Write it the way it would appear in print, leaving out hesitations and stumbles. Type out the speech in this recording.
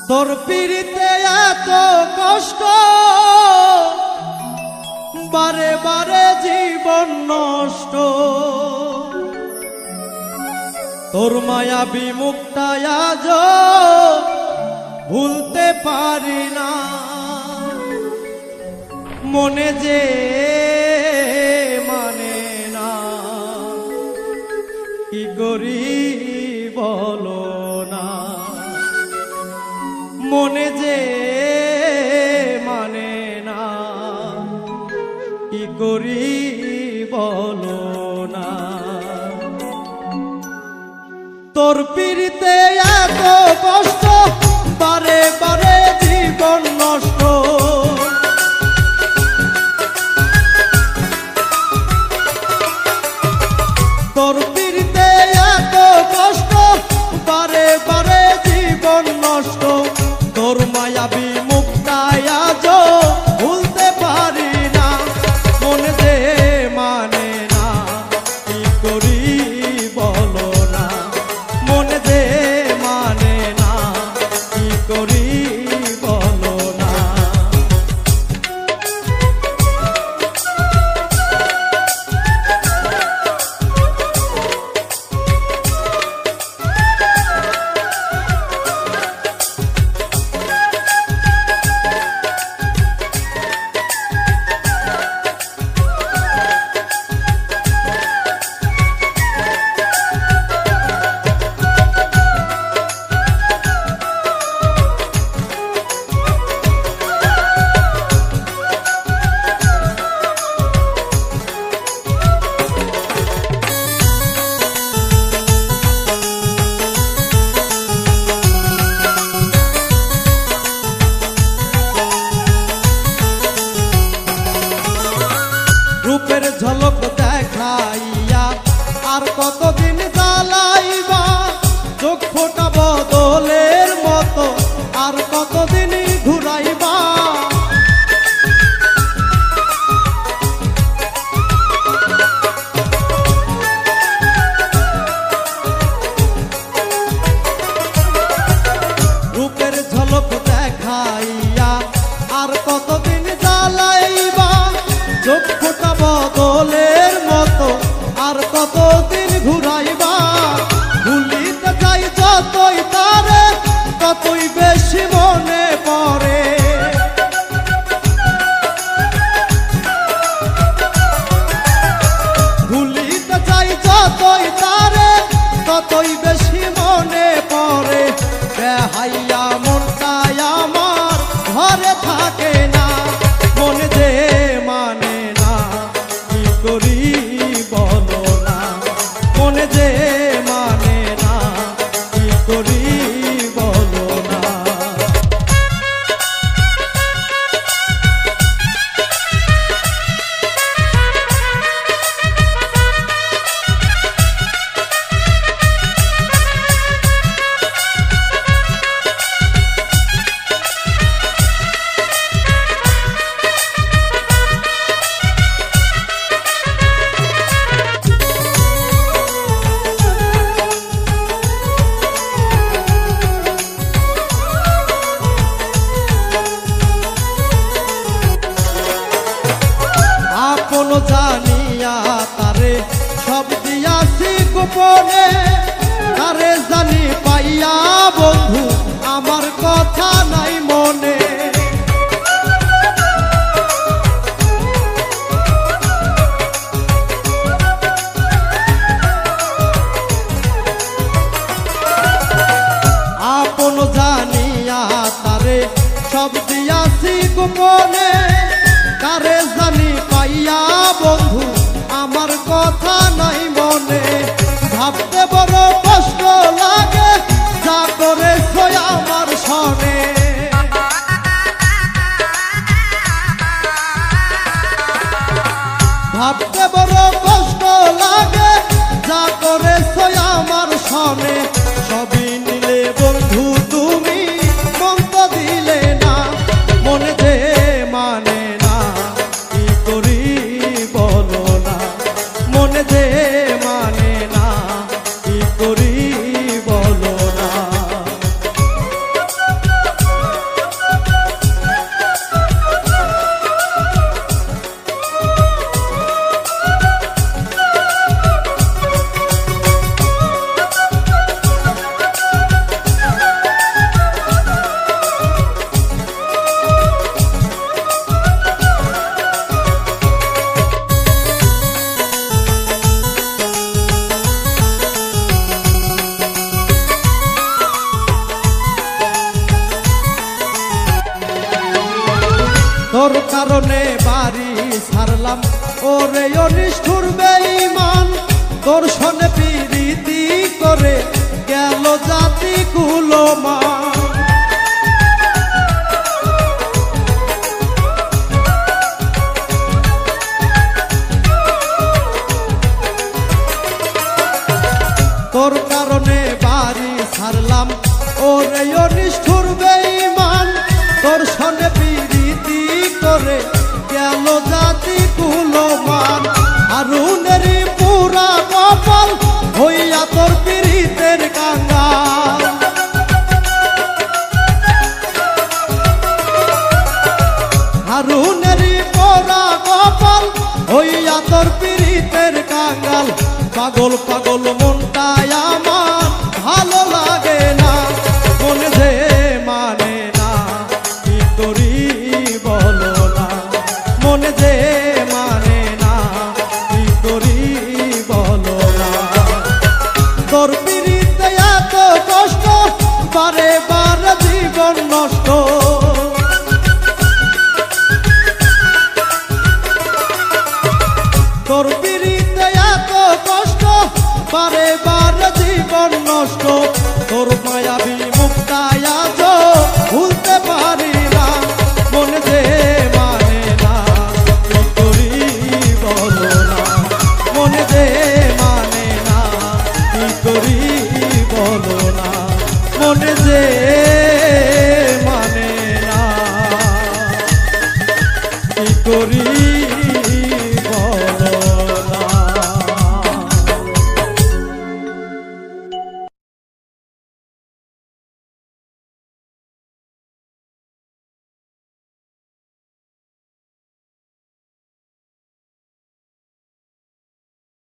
তোর পিড়িতে এত কষ্ট, বারে বারে জীবন নষ্ট। তোর মায়াবী মুখটা আজ ভুলতে পারি না। মনে যে মানে না, কি করি বলো না। মনে যে মানে না, কি করি বলো না। তোর পিড়িতে এত কষ্ট, বারে বারে জীবন নষ্ট। তোর পিড়িতে এত কষ্ট, বারে বারে জীবন নষ্ট। তোর মায়াবী মুখটা আজ ভুলতে পারি না। মনে যে মানে না, কি করি বলো না। মনে যে মানে না, কি করি বলো না। রূপের ঝলক দেখাইয়া আর কতদিন জ্বালাইবা। চোখ ফোটা বদলের মতো আর কতদিন ঘুরাইবা। রূপের ঝলক দেখাইয়া আর কতদিন জ্বালাইবা। চোখ ফোটা বদলের মতো আর কতদিন ঘুরাইবা। ভুলিতে যাই যতই তারে, ততই বেশি মনে পড়ে। ভুলিতে যাই যতই তারে, ততই বেশি মনে পড়ে। বেহাইয়া মনটা আমার ঘরে থাকে না। মনে যে মানে না, কি করি বলো না। মনে যে মানে না, কি করি বলো না। আপন জানিয়া তারে সব দিয়াছি গোপনে। তারে জানি পাইয়া বন্ধু আমার কথা নাই মনে। আপন জানিয়া তারে সব দিয়াছি গোপনে। তারে জানি পাইয়া বন্ধু আমার কথা নাই মনে। ভাবতে বড় কষ্ট লাগে, যা করেছ আমার সনে। তোর কারণে বাড়ি ছাড়লাম ওরে অনিষ্ঠুর বেঈমান তোর সনে প্রীতি করে গেল জাতি কুলমান তোর কারণে বাড়ি ছাড়লাম ওরে অনিষ্ঠুর বেঈমান তোর সনে প্রীতি করে গেল জাতি কুলমান হারুনেরই পুরা কপাল হইয়া তোর পীড়িতের কাঙ্গাল হারুনেরই পুরা কপাল হইয়া তোর পীড়িতের কাঙ্গাল পাগল পাগল মনটাই আমার ভালো লাগে না মনে যে মানে না কি করি বলো না মনে যে মানে না কি করি বলো না তোর পীড়িতে এত কষ্ট বারে বারে জীবন নষ্ট তোর পীড়িতে এত কষ্ট বারে বারে জীবন নষ্ট তোর মায়াবী মুক্তায় আজ ভুলতে পারি না মনে যে মানে না কি করি বলো না মনে যে মানে না কি করি বলো না মনে যে মানে না কি করি